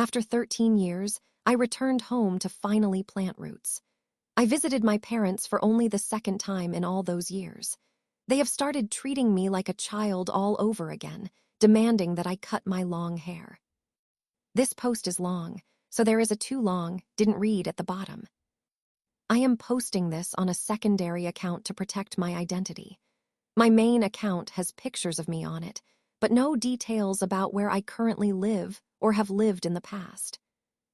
After 13 years, I returned home to finally plant roots. I visited my parents for only the second time in all those years. They have started treating me like a child all over again, demanding that I cut my long hair. This post is long, so there is a too long, didn't read at the bottom. I am posting this on a secondary account to protect my identity. My main account has pictures of me on it, but no details about where I currently live or have lived in the past.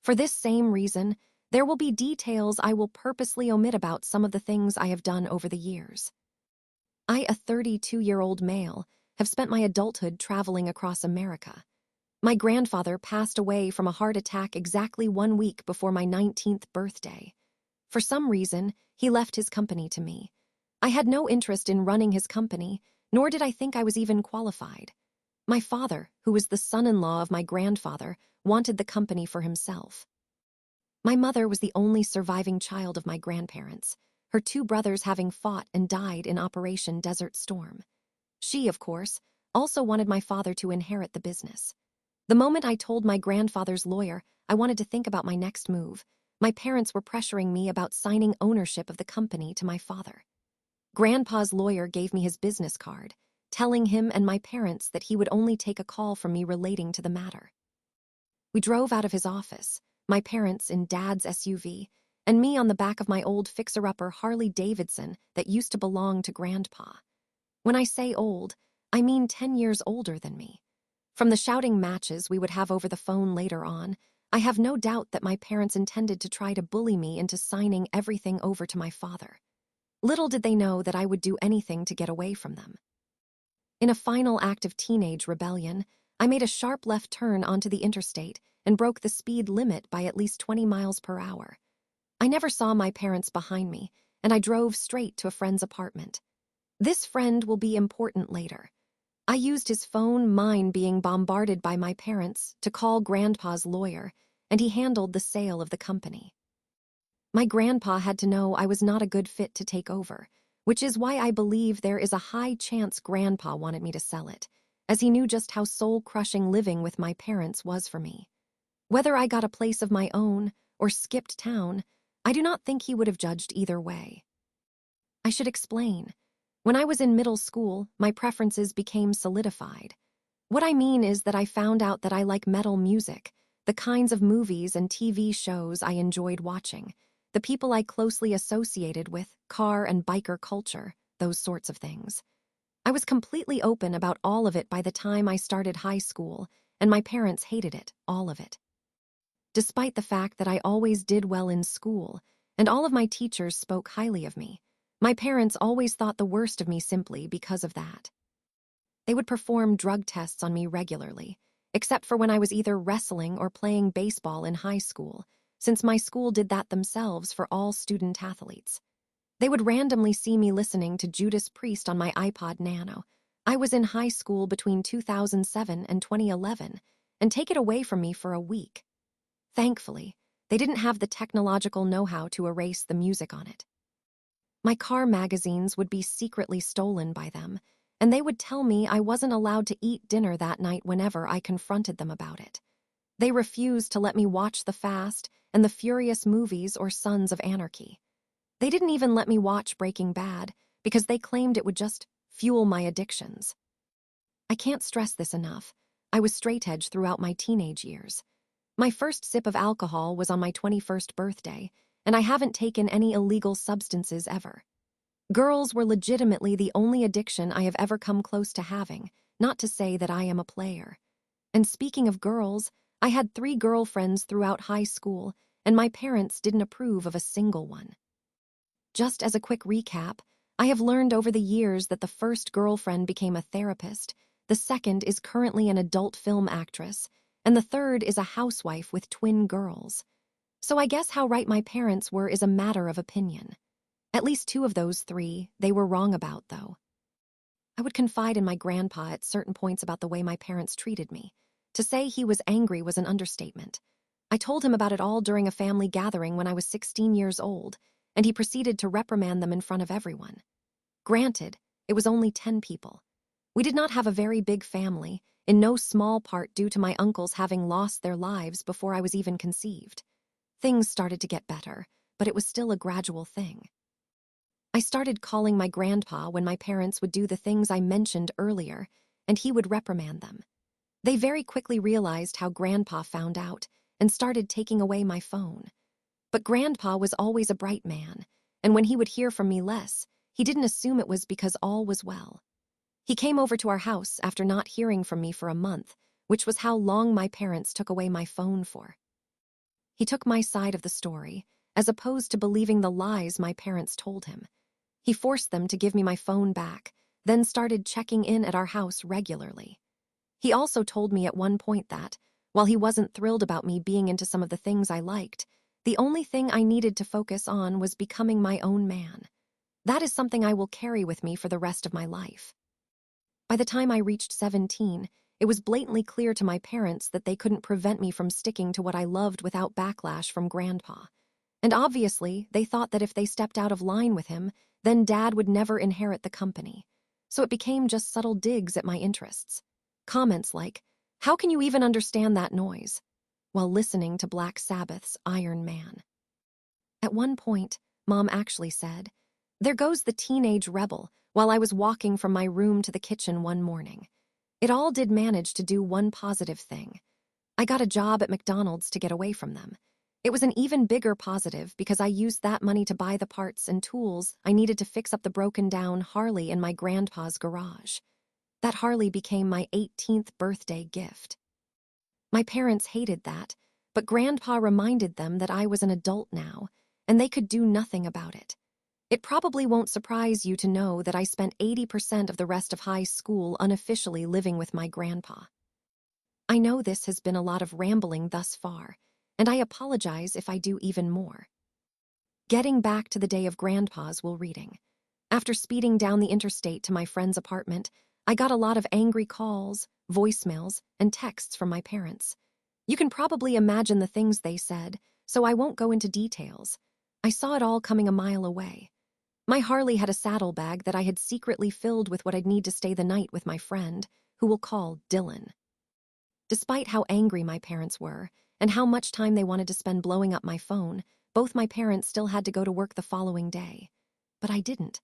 For this same reason, there will be details I will purposely omit about some of the things I have done over the years. I, a 32-year-old male, have spent my adulthood traveling across America. My grandfather passed away from a heart attack exactly 1 week before my 19th birthday. For some reason, he left his company to me. I had no interest in running his company, nor did I think I was even qualified. My father, who was the son-in-law of my grandfather, wanted the company for himself. My mother was the only surviving child of my grandparents, her 2 brothers having fought and died in Operation Desert Storm. She, of course, also wanted my father to inherit the business. The moment I told my grandfather's lawyer I wanted to think about my next move, my parents were pressuring me about signing ownership of the company to my father. Grandpa's lawyer gave me his business card, telling him and my parents that he would only take a call from me relating to the matter. We drove out of his office, my parents in Dad's SUV, and me on the back of my old fixer-upper Harley Davidson that used to belong to Grandpa. When I say old, I mean 10 years older than me. From the shouting matches we would have over the phone later on, I have no doubt that my parents intended to try to bully me into signing everything over to my father. Little did they know that I would do anything to get away from them. In a final act of teenage rebellion, I made a sharp left turn onto the interstate and broke the speed limit by at least 20 miles per hour. I never saw my parents behind me, and I drove straight to a friend's apartment. This friend will be important later. I used his phone, mine being bombarded by my parents, to call Grandpa's lawyer, and he handled the sale of the company. My grandpa had to know I was not a good fit to take over, which is why I believe there is a high chance Grandpa wanted me to sell it, as he knew just how soul-crushing living with my parents was for me. Whether I got a place of my own or skipped town, I do not think he would have judged either way. I should explain. When I was in middle school, my preferences became solidified. What I mean is that I found out that I like metal music, the kinds of movies and TV shows I enjoyed watching, the people I closely associated with, car and biker culture, those sorts of things. I was completely open about all of it by the time I started high school, and my parents hated it, all of it. Despite the fact that I always did well in school, and all of my teachers spoke highly of me, my parents always thought the worst of me simply because of that. They would perform drug tests on me regularly, except for when I was either wrestling or playing baseball in high school, since my school did that themselves for all student athletes. They would randomly see me listening to Judas Priest on my iPod Nano. I was in high school between 2007 and 2011, and take it away from me for a week. Thankfully, they didn't have the technological know-how to erase the music on it. My car magazines would be secretly stolen by them, and they would tell me I wasn't allowed to eat dinner that night whenever I confronted them about it. They refused to let me watch The Fast and the Furious movies or Sons of Anarchy. They didn't even let me watch Breaking Bad because they claimed it would just fuel my addictions. I can't stress this enough. I was straight-edge throughout my teenage years. My first sip of alcohol was on my 21st birthday, and I haven't taken any illegal substances ever. Girls were legitimately the only addiction I have ever come close to having, not to say that I am a player. And speaking of girls, I had 3 girlfriends throughout high school, and my parents didn't approve of a single one. Just as a quick recap, I have learned over the years that the first girlfriend became a therapist, the second is currently an adult film actress, and the third is a housewife with twin girls. So I guess how right my parents were is a matter of opinion. At least 2 of those 3 they were wrong about, though. I would confide in my grandpa at certain points about the way my parents treated me. To say he was angry was an understatement. I told him about it all during a family gathering when I was 16 years old, and he proceeded to reprimand them in front of everyone. Granted, it was only 10 people. We did not have a very big family, in no small part due to my uncles having lost their lives before I was even conceived. Things started to get better, but it was still a gradual thing. I started calling my grandpa when my parents would do the things I mentioned earlier, and he would reprimand them. They very quickly realized how Grandpa found out and started taking away my phone. But Grandpa was always a bright man, and when he would hear from me less, he didn't assume it was because all was well. He came over to our house after not hearing from me for a month, which was how long my parents took away my phone for. He took my side of the story, as opposed to believing the lies my parents told him. He forced them to give me my phone back, then started checking in at our house regularly. He also told me at one point that, while he wasn't thrilled about me being into some of the things I liked, the only thing I needed to focus on was becoming my own man. That is something I will carry with me for the rest of my life. By the time I reached 17, it was blatantly clear to my parents that they couldn't prevent me from sticking to what I loved without backlash from Grandpa. And obviously, they thought that if they stepped out of line with him, then Dad would never inherit the company. So it became just subtle digs at my interests. Comments like, "How can you even understand that noise?" while listening to Black Sabbath's Iron Man. At one point, Mom actually said, "There goes the teenage rebel," while I was walking from my room to the kitchen one morning. It all did manage to do one positive thing. I got a job at McDonald's to get away from them. It was an even bigger positive because I used that money to buy the parts and tools I needed to fix up the broken-down Harley in my grandpa's garage. That Harley became my 18th birthday gift. My parents hated that, but Grandpa reminded them that I was an adult now, and they could do nothing about it. It probably won't surprise you to know that I spent 80% of the rest of high school unofficially living with my grandpa. I know this has been a lot of rambling thus far, and I apologize if I do even more. Getting back to the day of Grandpa's will reading. After speeding down the interstate to my friend's apartment, I got a lot of angry calls, voicemails, and texts from my parents. You can probably imagine the things they said, so I won't go into details. I saw it all coming a mile away. My Harley had a saddlebag that I had secretly filled with what I'd need to stay the night with my friend, who we'll call Dylan. Despite how angry my parents were, and how much time they wanted to spend blowing up my phone, both my parents still had to go to work the following day. But I didn't.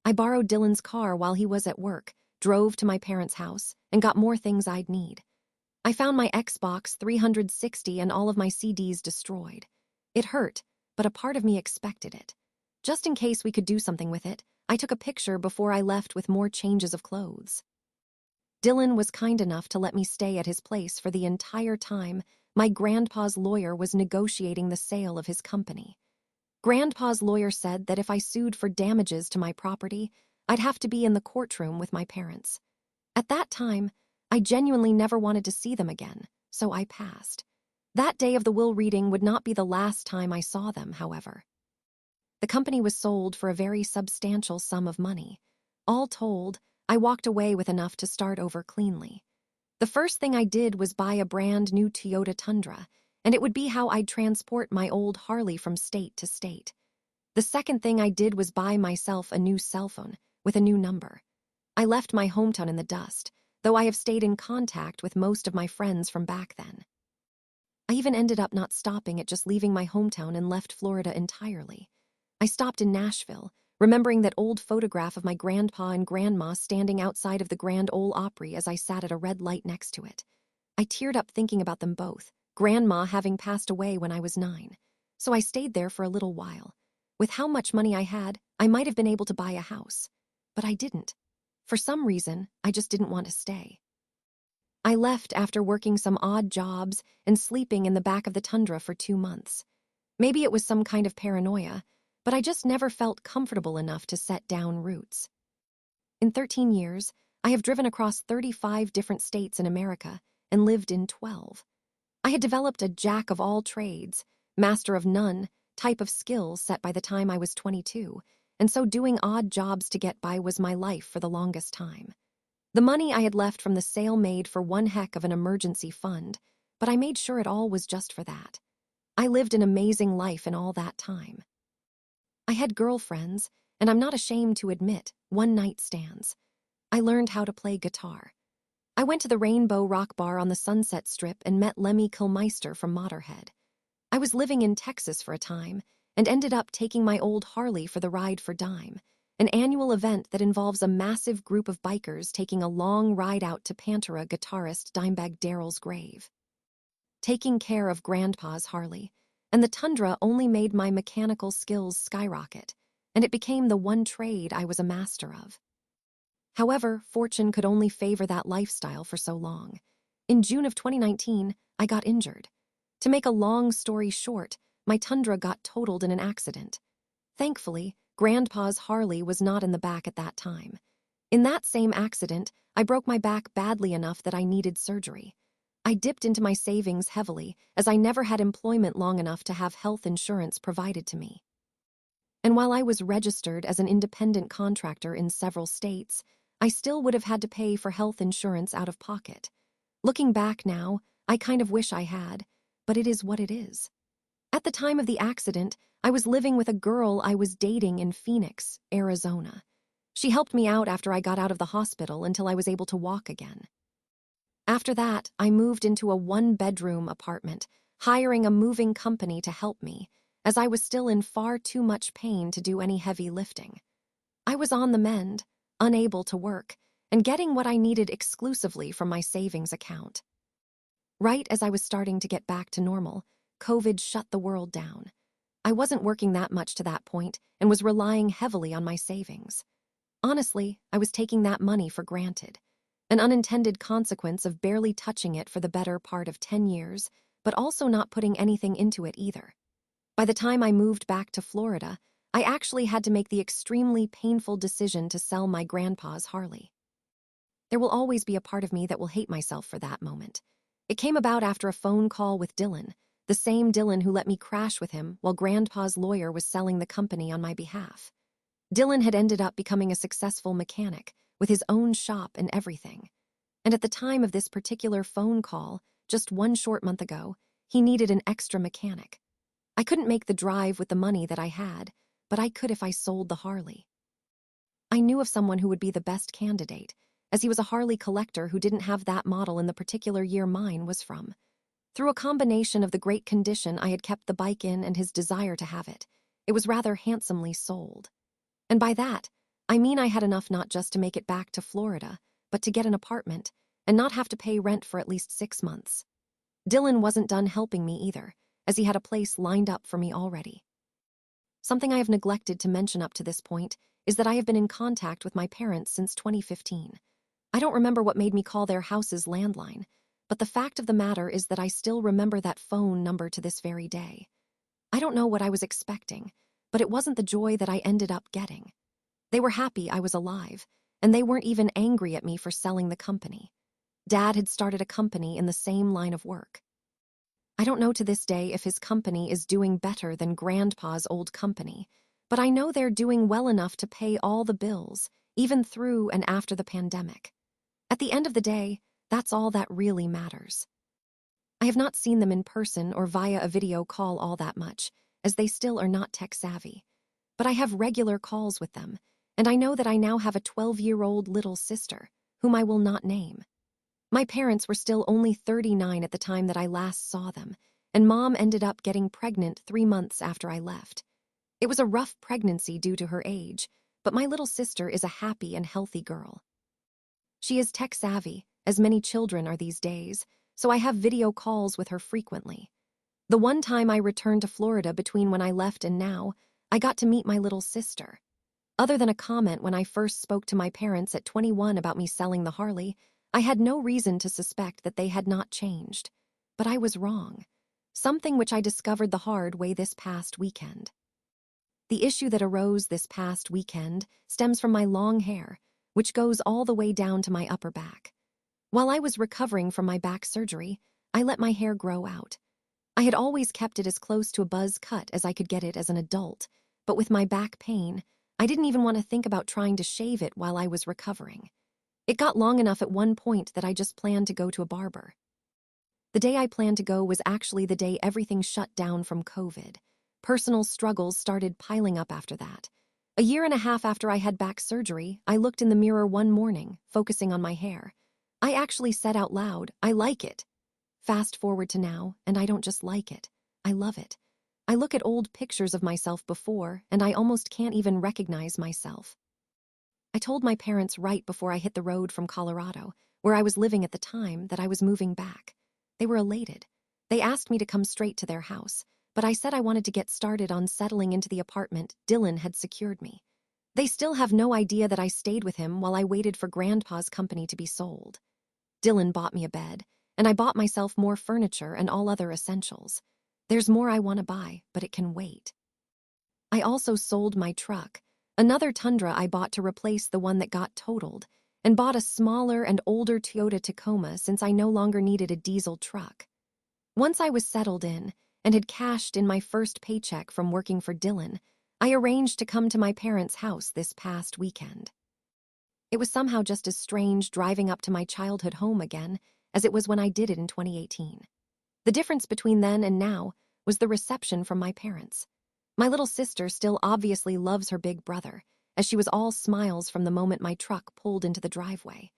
I borrowed Dylan's car while he was at work, drove to my parents' house, and got more things I'd need. I found my Xbox 360 and all of my CDs destroyed. It hurt, but a part of me expected it. Just in case we could do something with it, I took a picture before I left with more changes of clothes. Dylan was kind enough to let me stay at his place for the entire time my grandpa's lawyer was negotiating the sale of his company. Grandpa's lawyer said that if I sued for damages to my property, I'd have to be in the courtroom with my parents. At that time, I genuinely never wanted to see them again, so I passed. That day of the will reading would not be the last time I saw them, however. The company was sold for a very substantial sum of money. All told, I walked away with enough to start over cleanly. The first thing I did was buy a brand new Toyota Tundra, and it would be how I'd transport my old Harley from state to state. The second thing I did was buy myself a new cell phone with a new number. I left my hometown in the dust, though I have stayed in contact with most of my friends from back then. I even ended up not stopping at just leaving my hometown and left Florida entirely. I stopped in Nashville, remembering that old photograph of my grandpa and grandma standing outside of the Grand Ole Opry as I sat at a red light next to it. I teared up thinking about them both, Grandma having passed away when I was 9. So I stayed there for a little while. With how much money I had, I might have been able to buy a house. But I didn't. For some reason, I just didn't want to stay. I left after working some odd jobs and sleeping in the back of the Tundra for 2 months. Maybe it was some kind of paranoia, but I just never felt comfortable enough to set down roots. In 13 years, I have driven across 35 different states in America and lived in 12. I had developed a jack of all trades, master of none type of skill set by the time I was 22, and so doing odd jobs to get by was my life for the longest time. The money I had left from the sale made for one heck of an emergency fund, but I made sure it all was just for that. I lived an amazing life in all that time. I had girlfriends, and I'm not ashamed to admit, one-night stands. I learned how to play guitar. I went to the Rainbow Rock Bar on the Sunset Strip and met Lemmy Kilmeister from Motorhead. I was living in Texas for a time and ended up taking my old Harley for the Ride for Dime, an annual event that involves a massive group of bikers taking a long ride out to Pantera guitarist Dimebag Darrell's grave. Taking care of Grandpa's Harley, and the Tundra only made my mechanical skills skyrocket, and it became the one trade I was a master of. However, fortune could only favor that lifestyle for so long. In June of 2019, I got injured. To make a long story short, my Tundra got totaled in an accident. Thankfully, Grandpa's Harley was not in the back at that time. In that same accident, I broke my back badly enough that I needed surgery. I dipped into my savings heavily, as I never had employment long enough to have health insurance provided to me. And while I was registered as an independent contractor in several states, I still would have had to pay for health insurance out of pocket. Looking back now, I kind of wish I had, but it is what it is. At the time of the accident, I was living with a girl I was dating in Phoenix, Arizona. She helped me out after I got out of the hospital until I was able to walk again. After that, I moved into a one-bedroom apartment, hiring a moving company to help me, as I was still in far too much pain to do any heavy lifting. I was on the mend, unable to work, and getting what I needed exclusively from my savings account. Right as I was starting to get back to normal, COVID shut the world down. I wasn't working that much to that point and was relying heavily on my savings. Honestly, I was taking that money for granted, an unintended consequence of barely touching it for the better part of 10 years, but also not putting anything into it either. By the time I moved back to Florida, I actually had to make the extremely painful decision to sell my grandpa's Harley. There will always be a part of me that will hate myself for that moment. It came about after a phone call with Dylan, the same Dylan who let me crash with him while Grandpa's lawyer was selling the company on my behalf. Dylan had ended up becoming a successful mechanic with his own shop and everything. And at the time of this particular phone call, just one short month ago, he needed an extra mechanic. I couldn't make the drive with the money that I had, but I could if I sold the Harley. I knew of someone who would be the best candidate, as he was a Harley collector who didn't have that model in the particular year mine was from. Through a combination of the great condition I had kept the bike in and his desire to have it, it was rather handsomely sold. And by that, I mean I had enough not just to make it back to Florida, but to get an apartment and not have to pay rent for at least 6 months. Dylan wasn't done helping me either, as he had a place lined up for me already. Something I have neglected to mention up to this point is that I have been in contact with my parents since 2015. I don't remember what made me call their house's landline, but the fact of the matter is that I still remember that phone number to this very day. I don't know what I was expecting, but it wasn't the joy that I ended up getting. They were happy I was alive, and they weren't even angry at me for selling the company. Dad had started a company in the same line of work. I don't know to this day if his company is doing better than Grandpa's old company, but I know they're doing well enough to pay all the bills, even through and after the pandemic. At the end of the day, that's all that really matters. I have not seen them in person or via a video call all that much, as they still are not tech-savvy. But I have regular calls with them, and I know that I now have a 12-year-old little sister, whom I will not name. My parents were still only 39 at the time that I last saw them, and Mom ended up getting pregnant 3 months after I left. It was a rough pregnancy due to her age, but my little sister is a happy and healthy girl. She is tech-savvy, as many children are these days, so I have video calls with her frequently. The one time I returned to Florida between when I left and now, I got to meet my little sister. Other than a comment when I first spoke to my parents at 21 about me selling the Harley, I had no reason to suspect that they had not changed. But I was wrong. Something which I discovered the hard way this past weekend. The issue that arose this past weekend stems from my long hair, which goes all the way down to my upper back. While I was recovering from my back surgery, I let my hair grow out. I had always kept it as close to a buzz cut as I could get it as an adult, but with my back pain, I didn't even want to think about trying to shave it while I was recovering. It got long enough at one point that I just planned to go to a barber. The day I planned to go was actually the day everything shut down from COVID. Personal struggles started piling up after that. A year and a half after I had back surgery, I looked in the mirror one morning, focusing on my hair. I actually said out loud, I like it. Fast forward to now, and I don't just like it. I love it. I look at old pictures of myself before, and I almost can't even recognize myself. I told my parents right before I hit the road from Colorado, where I was living at the time, that I was moving back. They were elated. They asked me to come straight to their house, but I said I wanted to get started on settling into the apartment Dylan had secured me. They still have no idea that I stayed with him while I waited for Grandpa's company to be sold. Dylan bought me a bed, and I bought myself more furniture and all other essentials. There's more I want to buy, but it can wait. I also sold my truck, another Tundra I bought to replace the one that got totaled, and bought a smaller and older Toyota Tacoma since I no longer needed a diesel truck. Once I was settled in and had cashed in my first paycheck from working for Dylan, I arranged to come to my parents' house this past weekend. It was somehow just as strange driving up to my childhood home again as it was when I did it in 2018. The difference between then and now was the reception from my parents. My little sister still obviously loves her big brother, as she was all smiles from the moment my truck pulled into the driveway.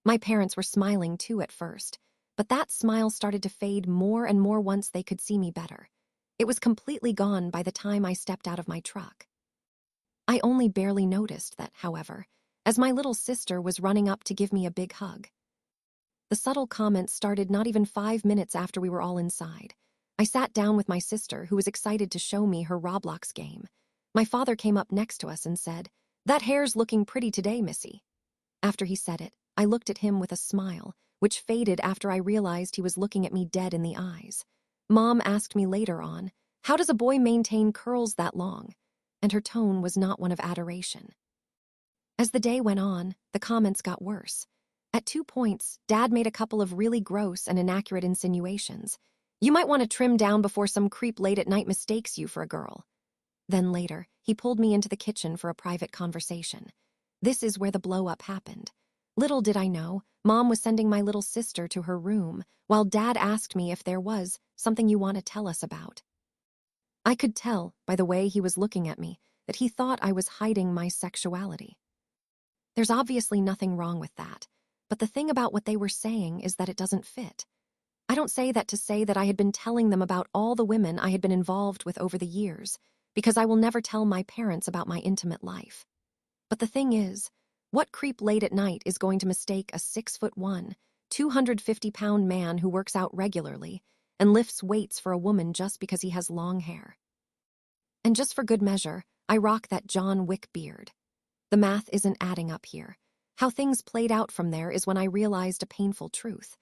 My parents were smiling too at first, but that smile started to fade more and more once they could see me better. It was completely gone by the time I stepped out of my truck. I only barely noticed that, however, as my little sister was running up to give me a big hug. The subtle comments started not even 5 minutes after we were all inside. I sat down with my sister, who was excited to show me her Roblox game. My father came up next to us and said, "That hair's looking pretty today, Missy." After he said it, I looked at him with a smile, which faded after I realized he was looking at me dead in the eyes. Mom asked me later on, "How does a boy maintain curls that long?" And her tone was not one of adoration. As the day went on, the comments got worse. At 2 points, Dad made a couple of really gross and inaccurate insinuations. "You might want to trim down before some creep late at night mistakes you for a girl." Then later, he pulled me into the kitchen for a private conversation. This is where the blow-up happened. Little did I know, Mom was sending my little sister to her room, while Dad asked me if there was something you want to tell us about. I could tell, by the way he was looking at me, that he thought I was hiding my sexuality. There's obviously nothing wrong with that, but the thing about what they were saying is that it doesn't fit. I don't say that to say that I had been telling them about all the women I had been involved with over the years, because I will never tell my parents about my intimate life. But the thing is, what creep late at night is going to mistake a 6'1", 250-pound man who works out regularly and lifts weights for a woman just because he has long hair? And just for good measure, I rock that John Wick beard. The math isn't adding up here. How things played out from there is when I realized a painful truth.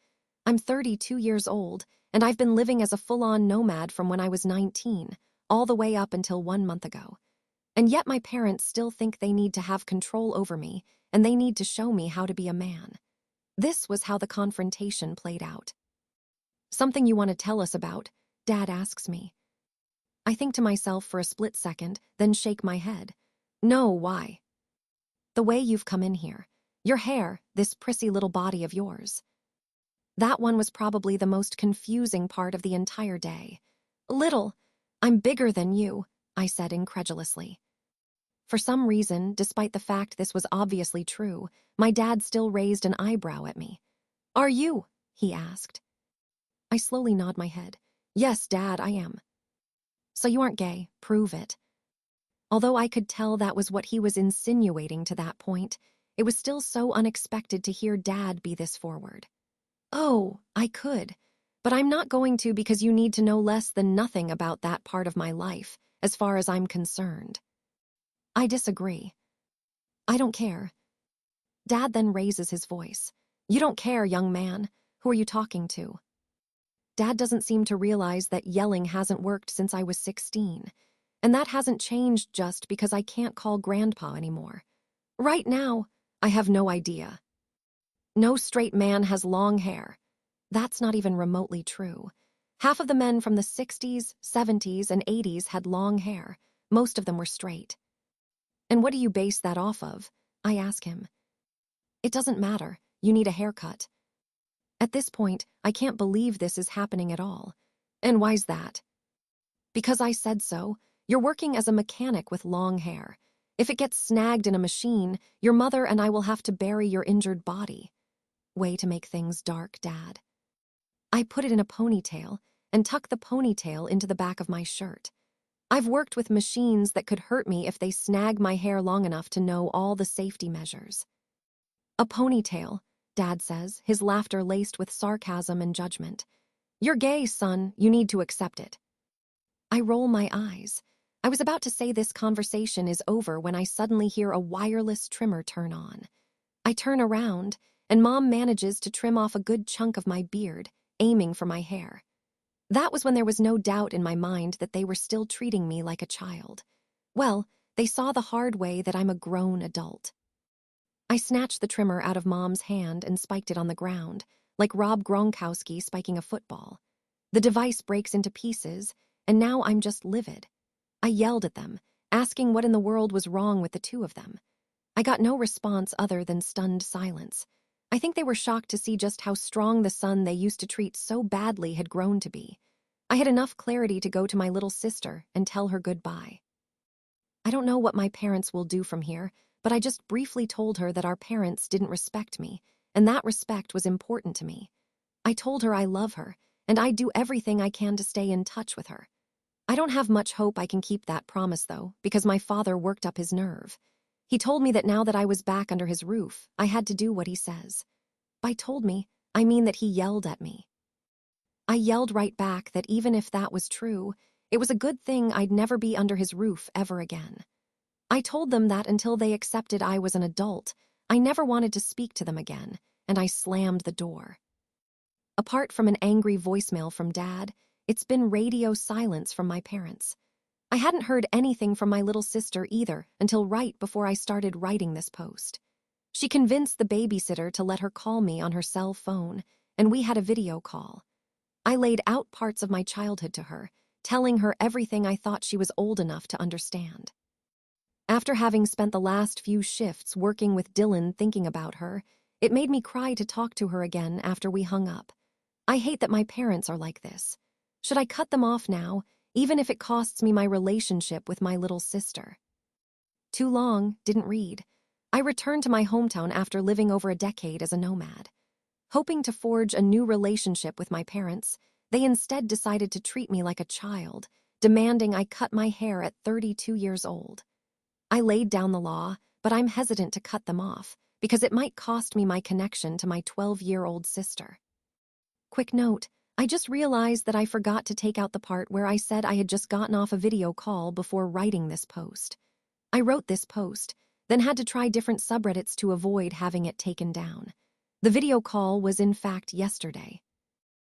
I'm 32 years old, and I've been living as a full-on nomad from when I was 19, all the way up until 1 month ago. And yet my parents still think they need to have control over me, and they need to show me how to be a man. This was how the confrontation played out. "Something you want to tell us about?" Dad asks me. I think to myself for a split second, then shake my head. "No, why?" "The way you've come in here. Your hair, this prissy little body of yours." That one was probably the most confusing part of the entire day. "Little, I'm bigger than you," I said incredulously. For some reason, despite the fact this was obviously true, my dad still raised an eyebrow at me. "Are you?" he asked. I slowly nod my head. "Yes, Dad, I am." "So you aren't gay, prove it." Although I could tell that was what he was insinuating to that point, it was still so unexpected to hear Dad be this forward. "Oh, I could. But I'm not going to, because you need to know less than nothing about that part of my life, as far as I'm concerned." I disagree. "I don't care." Dad then raises his voice. "You don't care, young man. Who are you talking to?" Dad doesn't seem to realize that yelling hasn't worked since I was 16, and that hasn't changed just because I can't call Grandpa anymore. Right now, I have no idea. No straight man has long hair. That's not even remotely true. Half of the men from the 60s, 70s, and 80s had long hair. Most of them were straight. "And what do you base that off of?" I ask him. "It doesn't matter. You need a haircut." At this point, I can't believe this is happening at all. "And why's that?" "Because I said so. You're working as a mechanic with long hair. If it gets snagged in a machine, your mother and I will have to bury your injured body." way to make things dark, Dad. I put it in a ponytail and tucked the ponytail into the back of my shirt. I've worked with machines that could hurt me if they snag my hair long enough to know all the safety measures. A ponytail, Dad says, his laughter laced with sarcasm and judgment. You're gay, son. You need to accept it. I roll my eyes. I was about to say this conversation is over when I suddenly hear a wireless trimmer turn on. I turn around, and Mom manages to trim off a good chunk of my beard, aiming for my hair. That was when there was no doubt in my mind that they were still treating me like a child. Well, they saw the hard way that I'm a grown adult. I snatched the trimmer out of Mom's hand and spiked it on the ground, like Rob Gronkowski spiking a football. The device breaks into pieces, and now I'm just livid. I yelled at them, asking what in the world was wrong with the two of them. I got no response other than stunned silence. I think they were shocked to see just how strong the son they used to treat so badly had grown to be. I had enough clarity to go to my little sister and tell her goodbye. I don't know what my parents will do from here, but I just briefly told her that our parents didn't respect me, and that respect was important to me. I told her I love her, and I'd do everything I can to stay in touch with her. I don't have much hope I can keep that promise, though, because my father worked up his nerve. He told me that now that I was back under his roof, I had to do what he says. By told me, I mean that he yelled at me. I yelled right back that even if that was true, it was a good thing I'd never be under his roof ever again. I told them that until they accepted I was an adult, I never wanted to speak to them again, and I slammed the door. Apart from an angry voicemail from Dad, it's been radio silence from my parents. I hadn't heard anything from my little sister either until right before I started writing this post. She convinced the babysitter to let her call me on her cell phone, and we had a video call. I laid out parts of my childhood to her, telling her everything I thought she was old enough to understand. After having spent the last few shifts working with Dylan thinking about her, it made me cry to talk to her again after we hung up. I hate that my parents are like this. Should I cut them off now, even if it costs me my relationship with my little sister? Too long, didn't read. I returned to my hometown after living over a decade as a nomad. Hoping to forge a new relationship with my parents, they instead decided to treat me like a child, demanding I cut my hair at 32 years old. I laid down the law, but I'm hesitant to cut them off, because it might cost me my connection to my 12-year-old sister. Quick note, I just realized that I forgot to take out the part where I said I had just gotten off a video call before writing this post. I wrote this post, then had to try different subreddits to avoid having it taken down. The video call was in fact yesterday.